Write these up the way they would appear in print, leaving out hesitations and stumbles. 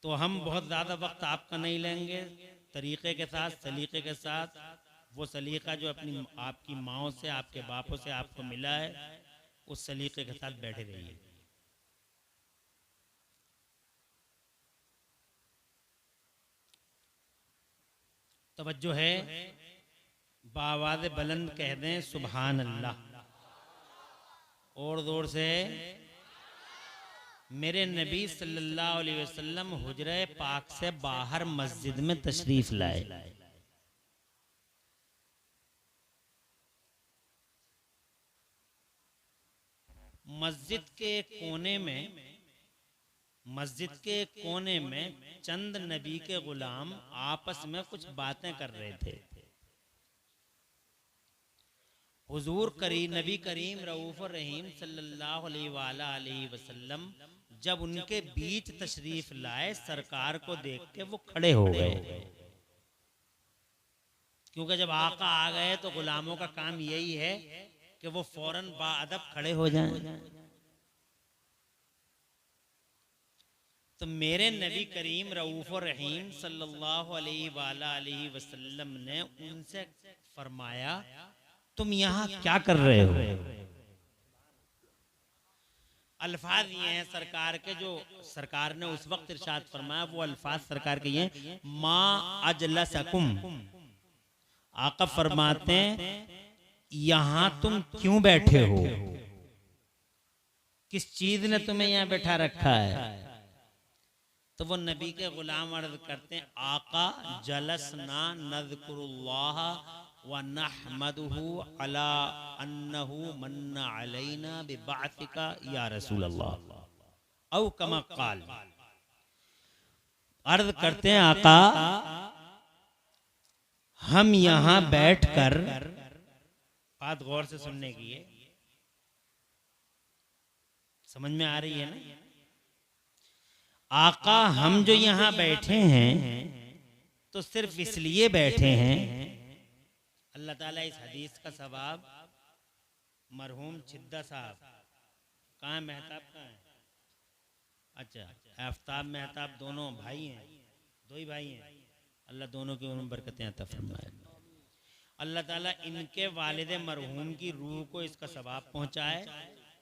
तो हम बहुत ज़्यादा वक्त आपका नहीं लेंगे, तरीक़े के साथ, सलीक़े के साथ, वो सलीक़ा जो अपनी आपकी माँओं से, आपके बापों से आपको मिला है, उस सलीक़े के साथ बैठे रहिए। तवज्जो है, बावाज़ बुलंद कह दें सुभान अल्लाह, और ज़ोर से। मेरे नबी सल्लल्लाहु अलैहि वसल्लम हुजरे पाक से बाहर मस्जिद में तशरीफ लाए। मस्जिद के कोने में चंद नबी के गुलाम आपस में कुछ बातें कर रहे थे। हुजूर नबी करीम रऊफ रहीम सल्लल्लाहु अलैहि वसल्लम जब उनके बीच तशरीफ लाए, सरकार को देख के वो खड़े हो गए, क्योंकि जब आका आ गए तो गुलामों का काम यही है कि वो फौरन बाअदब खड़े हो जाएं। तो मेरे नबी करीम रऊफ रहीम सल्लल्लाहु अलैहि वसल्लम ने उनसे फरमाया, तुम यहाँ क्या कर रहे हो? अल्फाज ये हैं सरकार के, जो सरकार ने उस वक्त इरशाद फरमाया, वो अल्फाज सरकार के ये, मा अजलसकुम। आका फरमाते हैं, यहाँ तुम क्यों बैठे हो? किस चीज ने तुम्हें यहाँ बैठा रखा है? तो वो नबी के गुलाम अर्ज करते हैं, आका जलसना नज़कुरुल्लाह व नहमदुहु अला अन्नहु मन्ना अलैना बिबअसिका या रसूल अल्लाह औ कमा क़ाल। अर्ज करते हैं, आका हम यहाँ बैठकर, बात गौर से सुनने की है, समझ में आ रही है ना? आका हम जो यहाँ बैठे हैं तो सिर्फ इसलिए बैठे हैं, अल्लाह ताला इस हदीस का सवाब मरहूम छिद्दा साहब, कहाँ मेहताब कहाँ है? अच्छा, आफ्ताब मेहताब दोनों भाई हैं, दो ही भाई हैं, अल्लाह दोनों की उम्र बरकतें अता फरमाए। अल्लाह ताला इनके वालिद मरहूम की रूह को इसका सवाब पहुँचाए,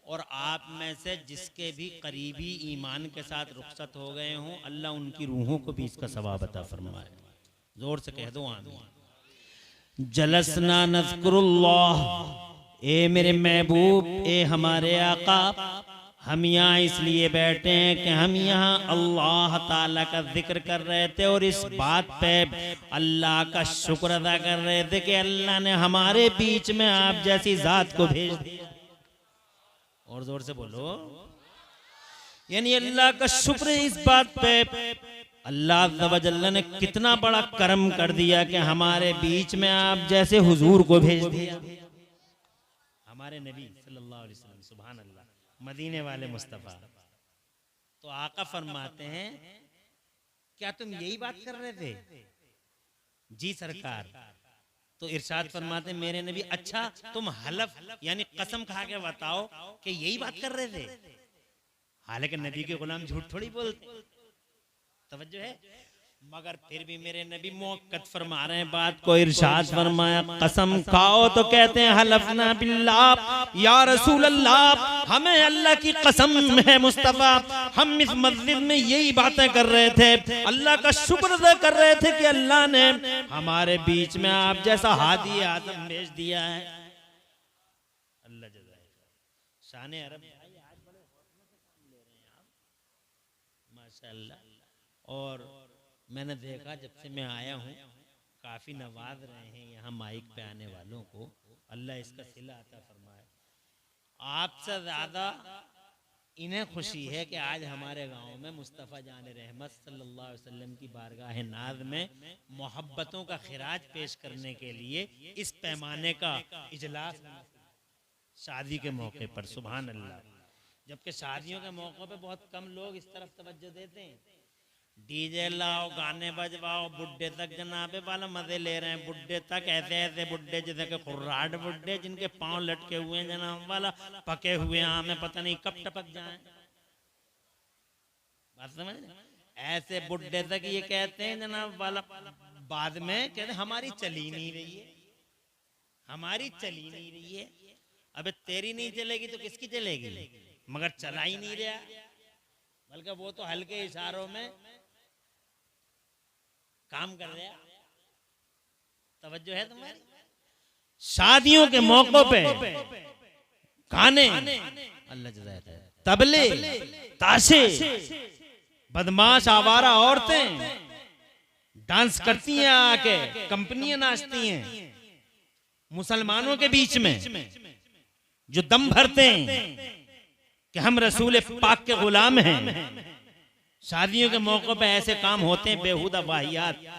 और आप में से जिसके भी करीबी ईमान के साथ रुखसत हो गए हों, अल्लाह उनकी रूहों को भी इसका सवाब अता फरमाए। जोर से कह दो आमीन। जलसना नज़कुरुल्लाह, ए मेरे महबूब, ए हमारे आका, हम यहाँ इसलिए बैठे हैं कि हम यहाँ अल्लाह ताला का जिक्र कर रहे थे, और इस बात पे अल्लाह का शुक्र अदा कर रहे थे कि अल्लाह ने हमारे बीच में आप जैसी जात को भेज दिया। और जोर से बोलो, यानी अल्लाह का शुक्र है इस बात पे, अल्लाह अज़्ज़ व जल्ल ने कितना बड़ा करम कर दिया कि हमारे बीच में आप जैसे हुजूर को भेज दिया, हमारे नबी सल्लल्लाहु अलैहि वसल्लम। सुभान अल्लाह, मदीने वाले मुस्तफ़ा। तो आका फरमाते हैं, क्या तुम यही बात कर रहे थे? जी सरकार। तो इरशाद फरमाते मेरे नबी, अच्छा तुम हलफ यानी कसम खा के बताओ कि यही बात कर रहे थे? हालांकि नबी के गुलाम झूठ थोड़ी बोलते, तवज्जो है, मगर फिर भी मेरे नबी मुअक्कद फरमा रहे हैं बात को। इरशाद फरमाया, कसम खाओ तो कहते हैं हलफना बिल्लाह या रसूल अल्लाह, हमें अल्लाह की कसम है मुस्तफ़ा, हम इस मस्जिद में यही बातें कर रहे थे, अल्लाह का शुक्र अदा कर रहे थे कि अल्लाह ने हमारे बीच में आप जैसा हादी आदम भेज दिया है। अल्लाह जज़ाए शान अरब, आज बड़े हौसले से काम ले रहे हैं आप, माशाअल्लाह। और मैंने देखा जब से मैं आया हूँ, काफ़ी नवाज रहे हैं यहाँ माइक पे आने वालों को, अल्लाह इसका सिला अता फरमाए। आपसे ज़्यादा इन्हें खुशी है कि आज हमारे गांव में मुस्तफ़ा जान रहमत सल्लल्लाहु अलैहि वसल्लम की बारगाह नाज में मोहब्बतों का खिराज पेश करने के लिए इस पैमाने का इजलास शादी के मौके पर, सुभान अल्लाह। जबकि शादियों के मौक़ों पे बहुत कम लोग इस तरफ तवज्जो देते हैं। डीजे लाओ, गाने बजवाओ, बुड्ढे तक जनाबे वाला मजे ले रहे हैं, बुड्ढे तक ऐसे ऐसे बुड्ढे जैसे कि खुर्राट बुड्ढे जिनके पांव लटके हुए हैं जनाब वाला, पके हुए आम में पता नहीं कब टपक जाए, बात समझ रहे? ऐसे बुढ़े तक ये कहते हैं जनाब वाला, बाद में कहते हमारी चली नहीं रही है, हमारी चली नहीं रही है। अबे तेरी नहीं चलेगी तो किसकी चलेगी? मगर चला ही नहीं रहा, बल्कि वो तो हल्के इशारों में काम कर रहा। तवज्जो है तुम्हारी? शादियों के मौकों पे गाने, अल्लाह जज़ात है, तबले, ताशे, बदमाश आवारा औरतें डांस करती हैं, आके कंपनियां नाचती हैं मुसलमानों के बीच में, जो दम भरते हैं कि हम रसूल पाक के गुलाम हैं। शादियों के मौकों पे ऐसे काम होते हैं बेहुदा वाहियात।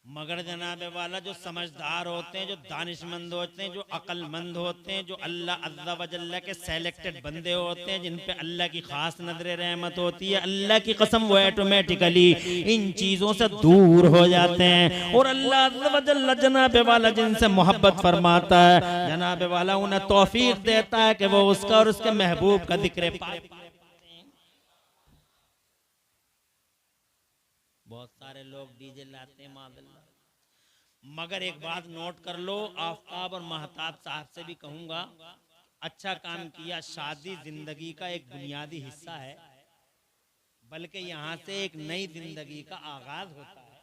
मगर जनाब वाला जो समझदार होते हैं, जो दानिशमंद होते हैं, जो अक्लमंद होते हैं, जो अल्लाह अज़्ज़ा व जल्ला के सेलेक्टेड बंदे होते हैं, जिन पे अल्लाह की खास नजर रहमत होती है, अल्लाह की कसम वो ऑटोमेटिकली इन चीजों से दूर हो जाते हैं। और अल्लाह अज़्ज़ा व जल्ला जनाब वाला जिनसे मोहब्बत फरमाता है, जनाब वाला उन्हें तौफीक देता है कि वो उसका और उसके महबूब का जिक्र पाक। बहुत सारे लोग डीजे लाते हैं माज़ल्लाह। मगर एक बात नोट कर लो, आफ्ताब और महताब साहब से भी कहूंगा, अच्छा काम किया। शादी जिंदगी का एक बुनियादी हिस्सा है, बल्कि यहाँ से एक नई जिंदगी का आगाज होता है।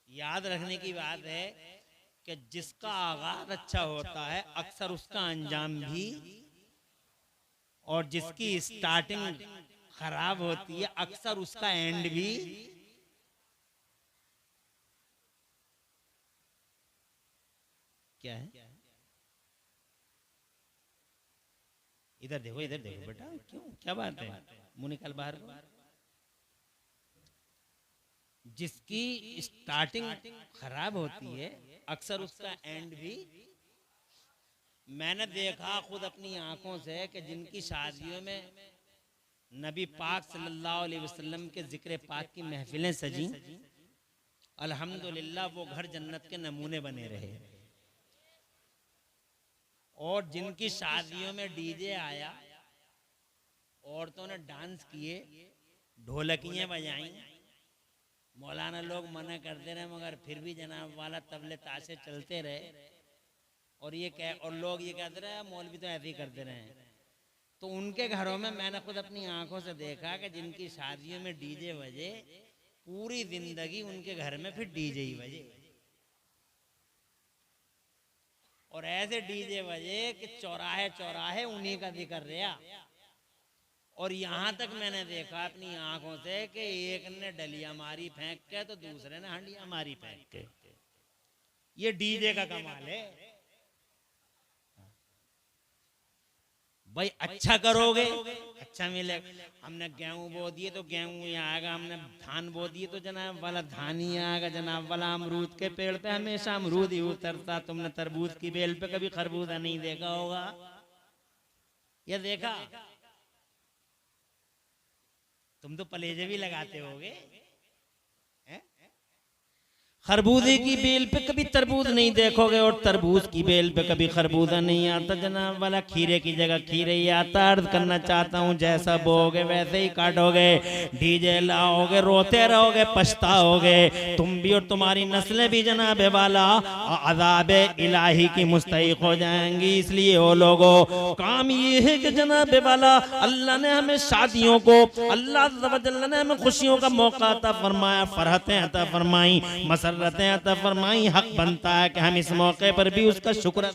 याद रखने की बात है कि जिसका आगाज अच्छा होता है अक्सर उसका अंजाम भी, और जिसकी स्टार्टिंग खराब होती है अक्सर उसका एंड भी। क्या है? इधर देखो, इधर देखो बेटा, क्यों, क्या बात है? मुंह निकाल बाहर। जिसकी स्टार्टिंग खराब होती है अक्सर उसका एंड भी। मैंने देखा खुद अपनी आंखों से कि जिनकी शादियों में नबी पाक सल्लल्लाहु अलैहि वसल्लम के जिक्र पाक की महफिलें सजी, अल्हम्दुलिल्लाह वो घर जन्नत के नमूने बने रहे। और जिनकी शादियों में डीजे आया, औरतों ने डांस किए, ढोलकियां बजाई, मौलाना लोग मना करते रहे मगर फिर भी जनाब वाला तबले ताशे चलते रहे, और ये कह, और लोग ये कहते रहे मौलवी तो ऐसे ही करते रहे। तो उनके घरों में मैंने खुद अपनी आंखों से देखा कि जिनकी शादियों में डीजे बजे, पूरी जिंदगी उनके घर में फिर डीजे ही बजे। और ऐसे डीजे बजे कि चौराहे चौराहे उन्हीं का जिक्र रहा। और यहाँ तक मैंने देखा अपनी आंखों से कि एक ने डलिया मारी फेंक के तो दूसरे ने हंडिया मारी फेंक के। ये डीजे का कमाल है भाई। अच्छा करोगे अच्छा मिलेगा। हमने गेहूं बो दिए तो गेहूं ही आएगा, हमने धान बो दिए तो जनाब वाला धान ही आएगा। जनाब वाला अमरूद के पेड़ पे हमेशा अमरूद ही उतरता। तुमने तरबूज की बेल पे कभी खरबूजा नहीं देखा होगा, या देखा? तुम तो पलेजे भी लगाते होगे। खरबूजे की बेल पे कभी तरबूज नहीं देखोगे, और तरबूज की बेल पे कभी खरबूजा नहीं आता। जनाब वाला खीरे की जगह खीरे ही आता। अर्ज करना चाहता हूँ, जैसा बोगे वैसे ही काटोगे। डीजे लाओगे, रोते रहोगे, पछताओगे तुम भी और तुम्हारी नस्लें भी जनाब वाला अज़ाब इलाही की मुस्तहिक हो जाएंगी। इसलिए वो लोगों, काम ये है कि जनाब वाला अल्लाह ने हमें शादियों को, अल्लाह ने हमें खुशियों का मौका अता फरमाया, फरहतें अता फरमाई, मसरतें अता फरमाई। हक बनता है कि हम इस मौके पर भी उसका शुक्र